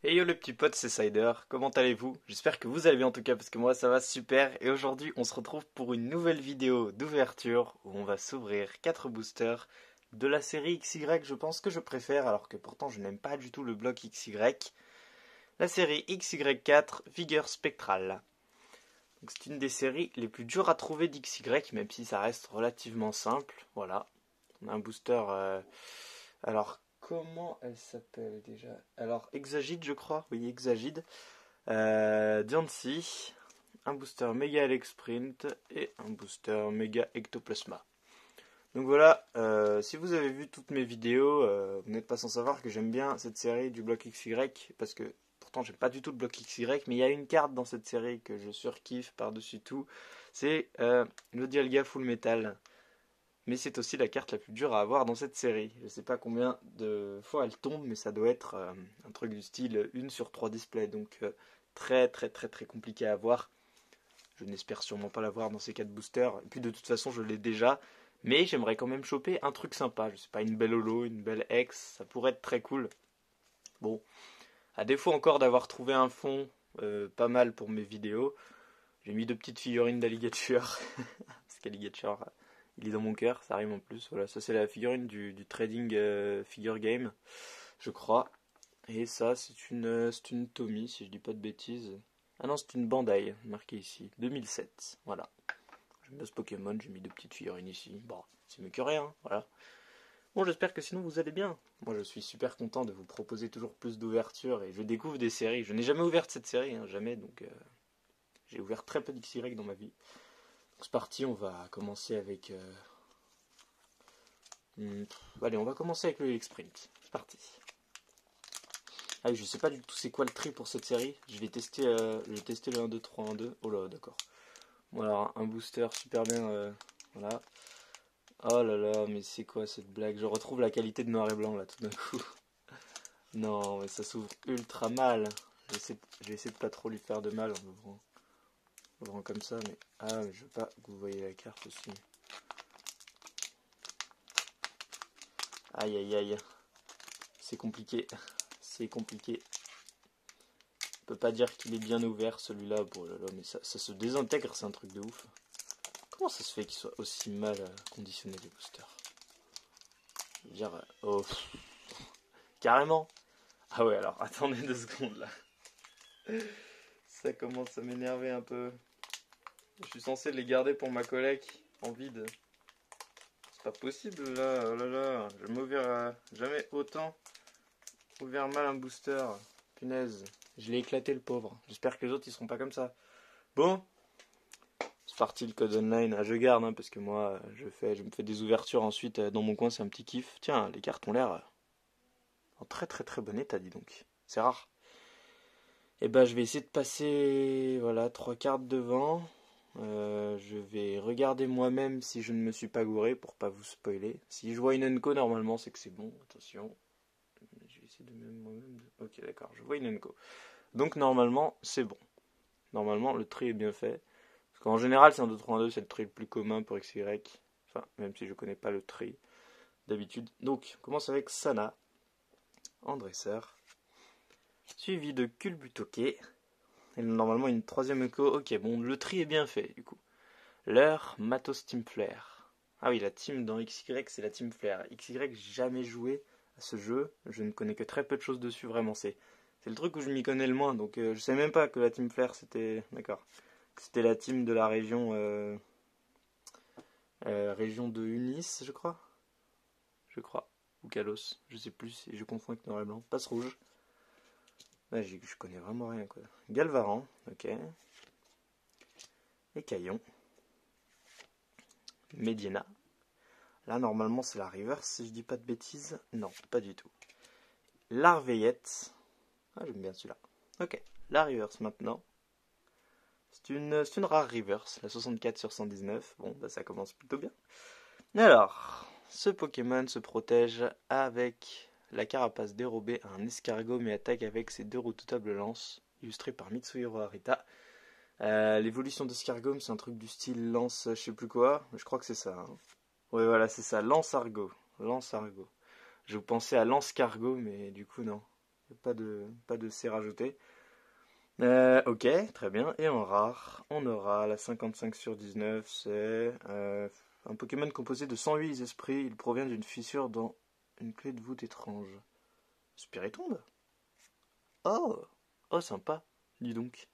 Hey yo les petits potes, c'est Cider, comment allez-vous? J'espère que vous allez bien en tout cas parce que moi ça va super et aujourd'hui on se retrouve pour une nouvelle vidéo d'ouverture où on va s'ouvrir 4 boosters de la série XY, je pense que je préfère alors que pourtant je n'aime pas du tout le bloc XY. La série XY4 Vigueur Spectrale. Donc c'est une des séries les plus dures à trouver d'XY même si ça reste relativement simple, voilà. On a un booster alors, comment elle s'appelle déjà? Alors, Exagide, je crois. Oui, Exagide. Diancie, un booster Mega Alex Sprint et un booster Mega Ectoplasma. Donc voilà, si vous avez vu toutes mes vidéos, vous n'êtes pas sans savoir que j'aime bien cette série du bloc XY, parce que pourtant j'aime pas du tout le bloc XY, mais il y a une carte dans cette série que je surkiffe par-dessus tout, c'est le Dialga Full Metal. Mais c'est aussi la carte la plus dure à avoir dans cette série. Je sais pas combien de fois elle tombe, mais ça doit être un truc du style 1 sur 3 displays. Donc très très très très compliqué à avoir. Je n'espère sûrement pas l'avoir dans ces 4 boosters. Et puis de toute façon, je l'ai déjà. Mais j'aimerais quand même choper un truc sympa. Je sais pas, une belle holo, une belle X. Ça pourrait être très cool. Bon, à défaut encore d'avoir trouvé un fond pas mal pour mes vidéos, j'ai mis 2 petites figurines d'alligator. Parce qu'alligator, il est dans mon cœur, ça rime en plus. Voilà, ça c'est la figurine du trading figure game, je crois. Et ça c'est une Tommy, si je dis pas de bêtises. Ah non, c'est une Bandai, marquée ici, 2007. Voilà. J'aime bien ce Pokémon, j'ai mis 2 petites figurines ici. Bon, c'est mieux que rien, voilà. Bon, j'espère que sinon vous allez bien. Moi je suis super content de vous proposer toujours plus d'ouvertures et je découvre des séries. Je n'ai jamais ouvert cette série, hein, jamais, donc j'ai ouvert très peu d'XY dans ma vie. Donc c'est parti, on va commencer avec allez, on va commencer avec le X-Sprint. C'est parti. Ah oui, je sais pas du tout c'est quoi le tri pour cette série. Je vais tester le 1, 2, 3, 1, 2. Oh là, d'accord. Bon alors, un booster super bien. Voilà. Oh là là, mais c'est quoi cette blague? Je retrouve la qualité de noir et blanc là tout d'un coup. Non, mais ça s'ouvre ultra mal. Je vais essayer de pas trop lui faire de mal en ouvrant comme ça. Mais ah, mais je veux pas que vous voyez la carte aussi. Aïe aïe aïe. C'est compliqué. C'est compliqué. On peut pas dire qu'il est bien ouvert celui-là. Bon là là, mais ça se désintègre, c'est un truc de ouf. Comment ça se fait qu'il soit aussi mal conditionné les boosters? Je veux dire, oh, carrément. Ah ouais, alors attendez 2 secondes là. Ça commence à m'énerver un peu. Je suis censé les garder pour ma collecte en vide. C'est pas possible là, oh là là. Je m'ouvert jamais autant ouvert mal un booster. Punaise, je l'ai éclaté le pauvre. J'espère que les autres ils seront pas comme ça. Bon, c'est parti le code online. Ah, je garde hein, parce que moi je me fais des ouvertures ensuite dans mon coin, c'est un petit kiff. Tiens, les cartes ont l'air en très très très bon état, dis donc. C'est rare. Et ben je vais essayer de passer voilà 3 cartes devant. Je vais regarder moi-même si je ne me suis pas gouré pour pas vous spoiler. Si je vois une Enco normalement c'est que c'est bon. Attention. Je vais essayer de même moi-même. Ok d'accord, je vois une Enco. Donc normalement c'est bon. Normalement le tri est bien fait. Parce qu'en général, c'est un 2 3 1 2, c'est le tri le plus commun pour XY. Enfin, même si je connais pas le tri d'habitude. Donc, on commence avec Sana, en dresseur. Suivi de Culbutoke. Et normalement, une troisième écho. Ok, bon, le tri est bien fait, du coup. Leur Matos Team Flare. Ah oui, la team dans XY, c'est la team Flare. XY, j'ai jamais joué à ce jeu. Je ne connais que très peu de choses dessus, vraiment. C'est le truc où je m'y connais le moins. Donc, je sais même pas que la team Flare, c'était. D'accord. C'était la team de la région. Région de Unis, je crois. Je crois. Ou Kalos. Je sais plus si je confonds avec noir et blanc. Passe rouge. Là, je connais vraiment rien, quoi. Galvaran, ok. Écaillon. Medina. Là, normalement, c'est la reverse, si je dis pas de bêtises. Non, pas du tout. Larveillette. Ah, j'aime bien celui-là. Ok. La reverse maintenant. C'est une rare reverse, la 64 sur 119. Bon, bah ça commence plutôt bien. Alors, ce Pokémon se protège avec la carapace dérobée à un escargot mais attaque avec ses 2 redoutables lances, illustrées par Mitsuhiro Arita. L'évolution d'escargot, c'est un truc du style lance, je sais plus quoi, je crois que c'est ça. Hein. Ouais, voilà, c'est ça, lance argot. Lance argot. Je pensais à lance cargo, mais du coup, non. Pas de C rajouté. Ok, très bien. Et en rare, on aura la 55/19. C'est un Pokémon composé de 108 esprits. Il provient d'une fissure dans une clé de voûte étrange. Spiritombe? Oh! Oh, sympa. Dis donc.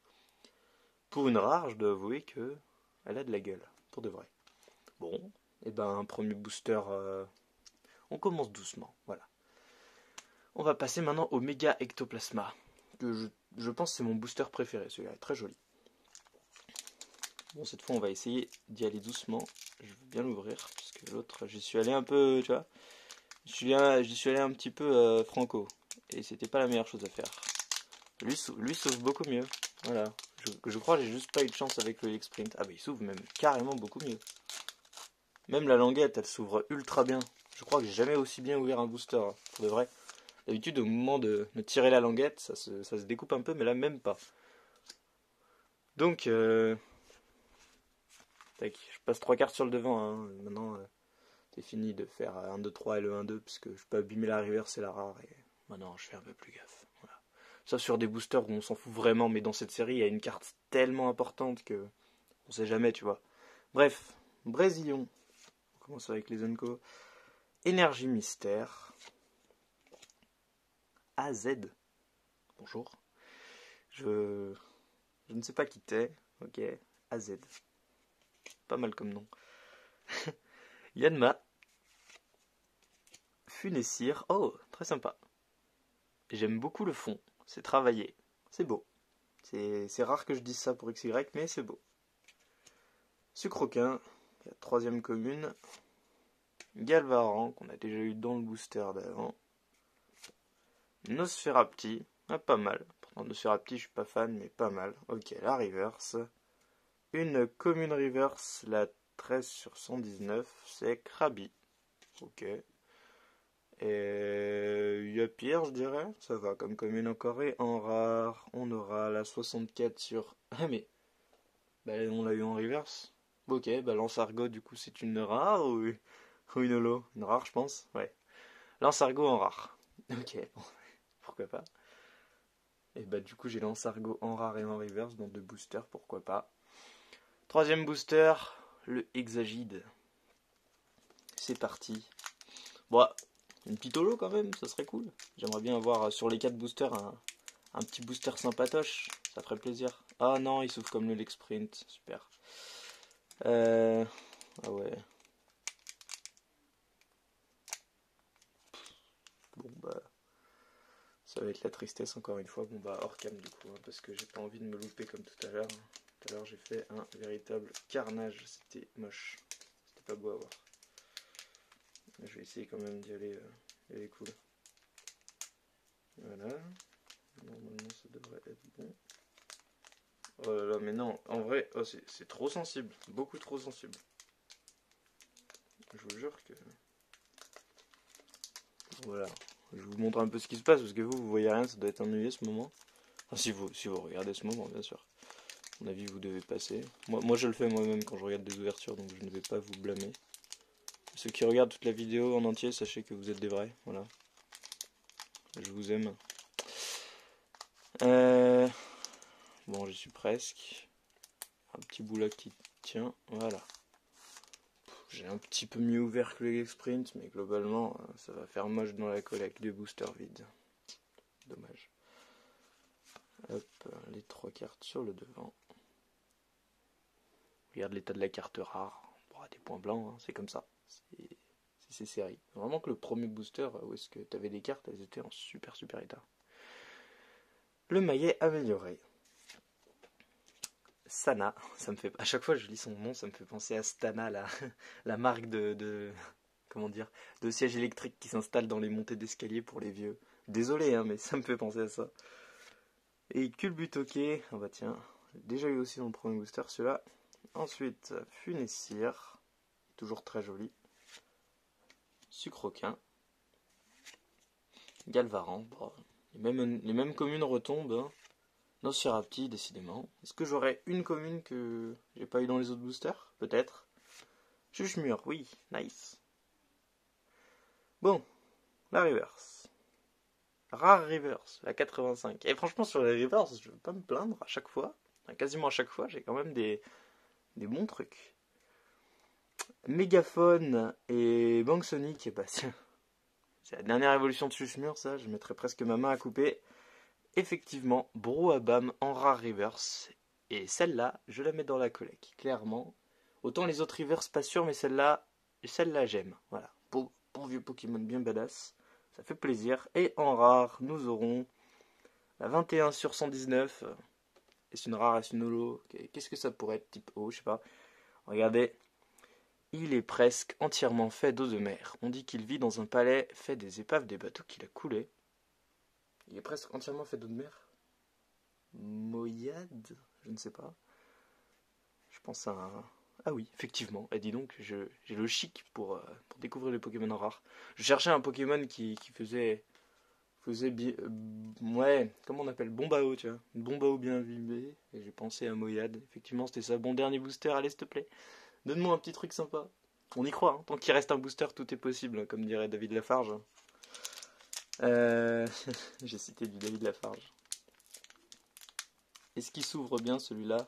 Pour une rare, je dois avouer que elle a de la gueule. Pour de vrai. Bon, et ben un premier booster. On commence doucement. Voilà. On va passer maintenant au Méga Ectoplasma. Que je pense que c'est mon booster préféré. Celui-là est très joli. Bon, cette fois, on va essayer d'y aller doucement. Je veux bien l'ouvrir, parce que l'autre, j'y suis allé un peu, tu vois. J'y suis allé un petit peu franco. Et c'était pas la meilleure chose à faire. Lui s'ouvre beaucoup mieux. Voilà. Je crois que j'ai juste pas eu de chance avec le X-Print. Ah bah il s'ouvre même carrément beaucoup mieux. Même la languette, elle s'ouvre ultra bien. Je crois que j'ai jamais aussi bien ouvert un booster, hein, pour de vrai. D'habitude, au moment de tirer la languette, ça se découpe un peu, mais là, même pas. Donc, tac, je passe 3 cartes sur le devant. Hein. Maintenant, c'est fini de faire 1, 2, 3 et le 1, 2, parce que je peux abîmer la river, c'est la rare. Et maintenant, je fais un peu plus gaffe. Voilà. Ça, sur des boosters où on s'en fout vraiment, mais dans cette série, il y a une carte tellement importante que on sait jamais, tu vois. Bref, Brésilien. On commence avec les Unco. Énergie mystère. AZ. Bonjour. Je ne sais pas qui t'es. Ok. AZ. Pas mal comme nom. Yanma. Funessir. Oh, très sympa. J'aime beaucoup le fond. C'est travaillé. C'est beau. C'est rare que je dise ça pour XY, mais c'est beau. Sucroquin. La troisième commune. Galvaran, qu'on a déjà eu dans le booster d'avant. Nosferapti. Ah, pas mal. Pourtant, Nosferapti, je suis pas fan, mais pas mal. Ok, la reverse. Une commune reverse, la 13/119, c'est Krabi. Ok. Et il y a pire, je dirais. Ça va, comme commune encore. Et en rare, on aura la 64 sur... Ah mais, bah, on l'a eu en reverse. Ok, bah Lance-Argot, du coup, c'est une rare ou une holo? Une rare, je pense. Ouais. Lance-Argot en rare. Ok, bon, pourquoi pas. Et bah du coup, j'ai Lance-Argot en rare et en reverse dans 2 boosters, pourquoi pas. Troisième booster, le Hexagide. C'est parti. Bon, une petite holo quand même, ça serait cool. J'aimerais bien avoir sur les 4 boosters un petit booster sympatoche. Ça ferait plaisir. Ah non, il s'ouvre comme le Lex-Print. Super. Ah ouais. Bon bah... Ça va être la tristesse encore une fois. Bon bah hors cam du coup, hein, parce que j'ai pas envie de me louper comme tout à l'heure. Tout à l'heure j'ai fait un véritable carnage. C'était moche. C'était pas beau à voir. Je vais essayer quand même d'y aller cool. Voilà. Normalement ça devrait être bon. Oh là là, mais non, en vrai, oh, c'est trop sensible. Beaucoup trop sensible. Je vous jure que... Voilà. Je vous montre un peu ce qui se passe, parce que vous voyez rien, ça doit être ennuyé ce moment. Enfin, si vous regardez ce moment, bien sûr. À mon avis, vous devez passer. Moi je le fais moi-même quand je regarde des ouvertures, donc je ne vais pas vous blâmer. Ceux qui regardent toute la vidéo en entier, sachez que vous êtes des vrais. Voilà. Je vous aime. Bon, j'y suis presque. Un petit bout là qui tient. Voilà. J'ai un petit peu mieux ouvert que le X-Print, mais globalement, ça va faire moche dans la collecte du booster vide. Dommage. Hop, les 3 cartes sur le devant. Regarde l'état de la carte rare. Bon, des points blancs, hein, c'est comme ça. C'est ces séries. Vraiment que le premier booster, où est-ce que tu avais des cartes, elles étaient en super état. Le maillet amélioré. Sana, ça me fait... À chaque fois que je lis son nom, ça me fait penser à Stana, la marque de comment dire, de siège électrique qui s'installe dans les montées d'escalier pour les vieux. Désolé, hein, mais ça me fait penser à ça. Et Culbutoke, ah bah tiens, j'ai déjà eu aussi dans le premier booster celui-là. Ensuite, Funessir, toujours très joli. Sucroquin. Galvaran, bon, les mêmes communes retombent. Hein. Nosferapti, décidément. Est-ce que j'aurais une commune que j'ai pas eu dans les autres boosters? Peut-être. Chuchemur, oui, nice. Bon, la reverse. Rare reverse, la 85. Et franchement, sur les reverse, je veux pas me plaindre à chaque fois. Quasiment à chaque fois, j'ai quand même des bons trucs. Mégaphone et Bang Sonic, bah c'est la dernière évolution de Chuchmur, ça, je mettrais presque ma main à couper. Effectivement, Brouhabam en rare reverse. Et celle-là, je la mets dans la collecte, clairement. Autant les autres reverse, pas sûr, mais celle-là j'aime. Voilà, bon vieux Pokémon bien badass. Ça fait plaisir. Et en rare, nous aurons la 21 sur 119. Est-ce une rare, est-ce une holo? Qu'est-ce que ça pourrait être, type O, je sais pas. Regardez. Il est presque entièrement fait d'eau de mer. On dit qu'il vit dans un palais fait des épaves des bateaux qu'il a coulés. Il est presque entièrement fait d'eau de mer. Moyade? Je ne sais pas. Je pense à un... Ah oui, effectivement. Et dis donc, j'ai le chic pour découvrir les Pokémon rares. Je cherchais un Pokémon qui faisait bien... ouais, comment on appelle? Bombao, tu vois. Une Bombao bien vimée. Et j'ai pensé à Moyade. Effectivement, c'était ça. Bon, dernier booster, allez, s'il te plaît. Donne-moi un petit truc sympa. On y croit, hein. Tant qu'il reste un booster, tout est possible, comme dirait David Lafarge. J'ai cité du David Lafarge. Est-ce qu'il s'ouvre bien celui-là?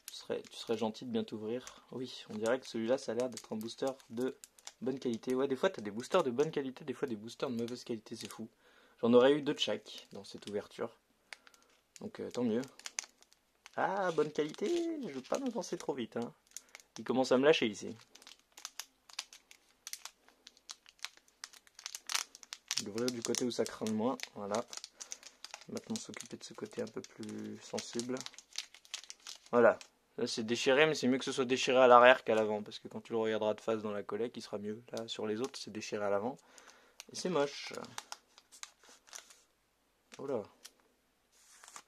Tu serais gentil de bien t'ouvrir. Oui, on dirait que celui-là, ça a l'air d'être un booster de bonne qualité. Ouais, des fois, t'as des boosters de bonne qualité, des fois des boosters de mauvaise qualité, c'est fou. J'en aurais eu deux de chaque dans cette ouverture. Donc, tant mieux. Ah, bonne qualité, je veux pas m'avancer trop vite, hein. Il commence à me lâcher ici. L'ouvrir du côté où ça craint le moins, voilà. Maintenant s'occuper de ce côté un peu plus sensible. Voilà, là c'est déchiré, mais c'est mieux que ce soit déchiré à l'arrière qu'à l'avant, parce que quand tu le regarderas de face dans la collecte, il sera mieux. Là sur les autres, c'est déchiré à l'avant, et c'est moche. Oh là.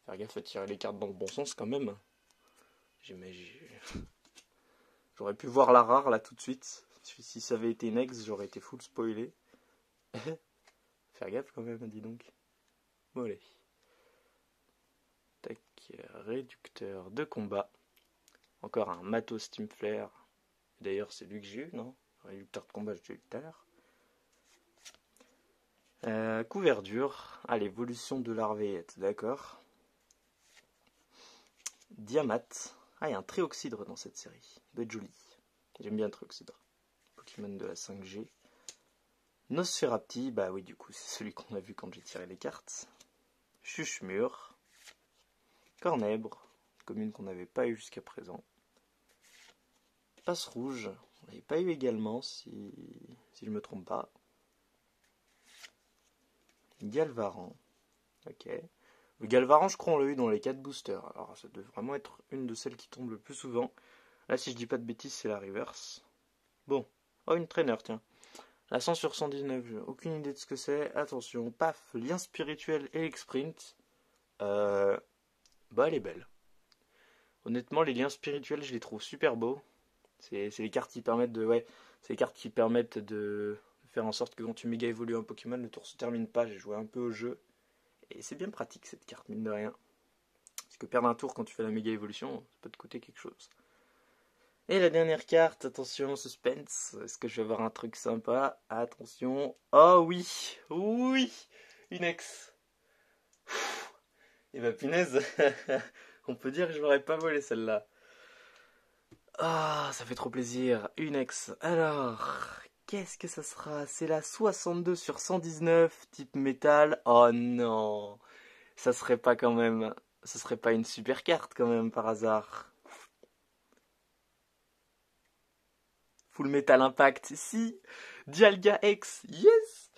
Faire gaffe à tirer les cartes dans le bon sens quand même. J'aurais pu voir la rare là tout de suite. Si ça avait été une ex, j'aurais été full spoilé. Faire gaffe quand même, dis donc. Bon allez. Tac, réducteur de combat. Encore un matos Team Flare. D'ailleurs, c'est lui que j'ai eu, non? Réducteur de combat, j'ai eu tout à l'heure. Couverture. Ah, l'évolution de l'arvéette, d'accord. Diamat. Ah, il y a un Trioxydre dans cette série. Il doit être joli. J'aime bien le Trioxydre. Pokémon de la 5G. Nosferapti, bah oui, du coup, c'est celui qu'on a vu quand j'ai tiré les cartes. Chuchmur. Cornèbre. Commune qu'on n'avait pas eu jusqu'à présent. Passe rouge. On l'avait pas eu également, si je me trompe pas. Galvaran. Ok. Le Galvaran, je crois, on l'a eu dans les 4 boosters. Alors, ça doit vraiment être une de celles qui tombe le plus souvent. Là, si je dis pas de bêtises, c'est la reverse. Bon. Oh, une traîneur, tiens. La 100 sur 119, j'ai aucune idée de ce que c'est. Attention, paf, lien spirituel et l'exprint. Bah, elle est belle. Honnêtement, les liens spirituels, je les trouve super beaux. C'est les cartes qui permettent de... Ouais, c'est les cartes qui permettent de faire en sorte que quand tu méga évolues un Pokémon, le tour se termine pas. J'ai joué un peu au jeu. Et c'est bien pratique cette carte, mine de rien. Parce que perdre un tour quand tu fais la méga évolution, ça peut te coûter quelque chose. Et la dernière carte, attention, suspense. Est-ce que je vais avoir un truc sympa? Attention. Oh oui, oui, une ex. Et bah punaise, on peut dire que je l'aurais pas volé celle-là. Ah, ça fait trop plaisir. Une ex. Alors, qu'est-ce que ça sera? C'est la 62 sur 119, type métal. Oh non, ça serait pas quand même... Ça serait pas une super carte quand même par hasard. Full Metal Impact, si. Dialga X, yes.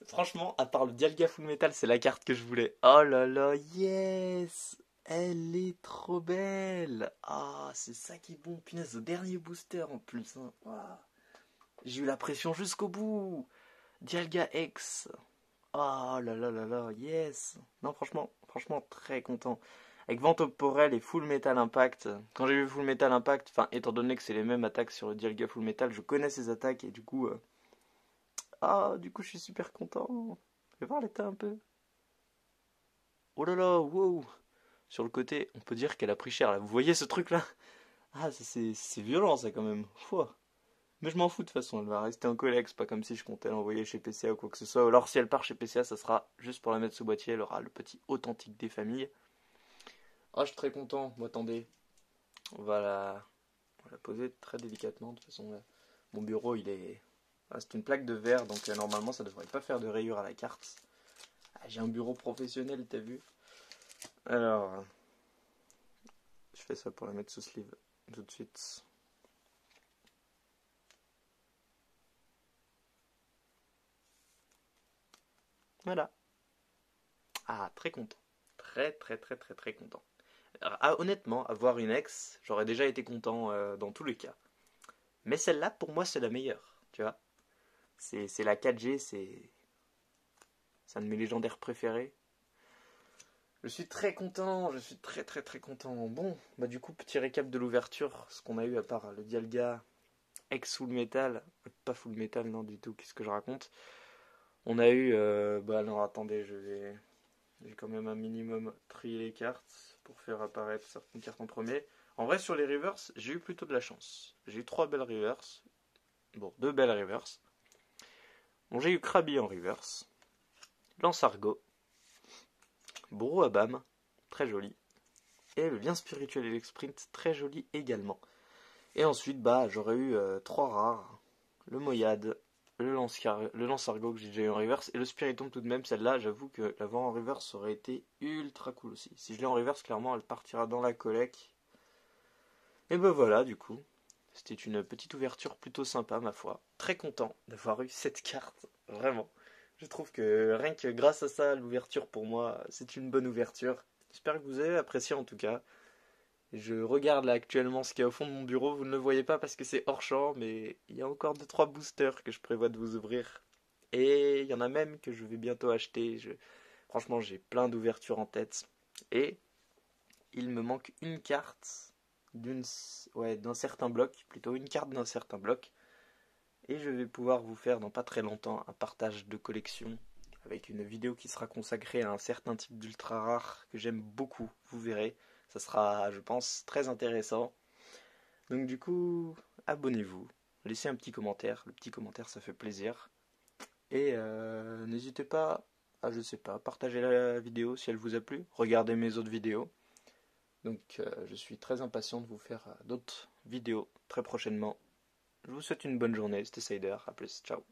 Franchement, à part le Dialga Full Metal, c'est la carte que je voulais. Oh là là, yes. Elle est trop belle. Ah, c'est ça qui est bon, punaise, le dernier booster en plus. Hein. Wow. J'ai eu la pression jusqu'au bout. Dialga X. Oh là là là là, yes. Non, franchement, très content. Avec Vent Temporel et Full Metal Impact. Quand j'ai vu Full Metal Impact, enfin, étant donné que c'est les mêmes attaques sur le Dialga Full Metal, je connais ces attaques et du coup... du coup, je suis super content. Je vais voir l'état un peu. Oh là là, wow. Sur le côté, on peut dire qu'elle a pris cher, là. Vous voyez ce truc-là? Ah, c'est violent, ça, quand même. Fouah. Mais je m'en fous de toute façon, elle va rester en collègue, c'est pas comme si je comptais l'envoyer chez PCA ou quoi que ce soit. Ou alors si elle part chez PCA, ça sera juste pour la mettre sous boîtier, elle aura le petit authentique des familles. Ah, je suis très content, bon, attendez, on va la poser très délicatement, de toute façon, mon bureau il est... Ah, c'est une plaque de verre, donc normalement ça devrait pas faire de rayures à la carte. Ah, j'ai un bureau professionnel, t'as vu? Alors, je fais ça pour la mettre sous sleeve tout de suite. Voilà. Ah, très content. Très très très très très content. Alors, ah, honnêtement, avoir une ex, j'aurais déjà été content dans tous les cas. Mais celle-là, pour moi, c'est la meilleure. Tu vois? C'est la 4G, c'est un de mes légendaires préférés. Je suis très content, je suis très très très content. Bon, bah du coup, petit récap de l'ouverture, ce qu'on a eu à part le Dialga ex Full Metal, pas Full Metal, non du tout, qu'est-ce que je raconte? On a eu, bah non, attendez, j'ai quand même un minimum trié les cartes pour faire apparaître certaines cartes en premier. En vrai, sur les reverse, j'ai eu plutôt de la chance. J'ai eu 3 belles reverse. Bon, 2 belles reverse. Bon, j'ai eu Krabi en reverse. Lance-Argot. Brouhabam, très joli. Et le lien spirituel et l'exprint, très joli également. Et ensuite, bah, j'aurais eu 3 rares. Le Moyade, le Lance-Argot que j'ai déjà eu en reverse, et le Spiritomb tout de même. Celle-là, j'avoue que l'avoir en reverse aurait été ultra cool aussi. Si je l'ai en reverse, clairement, elle partira dans la collecte. Et ben voilà, du coup. C'était une petite ouverture plutôt sympa, ma foi. Très content d'avoir eu cette carte, vraiment. Je trouve que rien que grâce à ça, l'ouverture pour moi, c'est une bonne ouverture. J'espère que vous avez apprécié en tout cas. Je regarde là actuellement ce qu'il y a au fond de mon bureau. Vous ne le voyez pas parce que c'est hors champ, mais il y a encore 2-3 boosters que je prévois de vous ouvrir. Et il y en a même que je vais bientôt acheter. Franchement, j'ai plein d'ouvertures en tête. Et il me manque une carte d'une... ouais, d'un certain bloc, plutôt une carte d'un certain bloc. Et je vais pouvoir vous faire dans pas très longtemps un partage de collection avec une vidéo qui sera consacrée à un certain type d'ultra rare que j'aime beaucoup, vous verrez. Ça sera, je pense, très intéressant. Donc du coup, abonnez-vous, laissez un petit commentaire. Le petit commentaire, ça fait plaisir. Et n'hésitez pas à, je sais pas, partager la vidéo si elle vous a plu. Regardez mes autres vidéos. Donc je suis très impatient de vous faire d'autres vidéos très prochainement. Je vous souhaite une bonne journée, c'était Cider, à plus, ciao.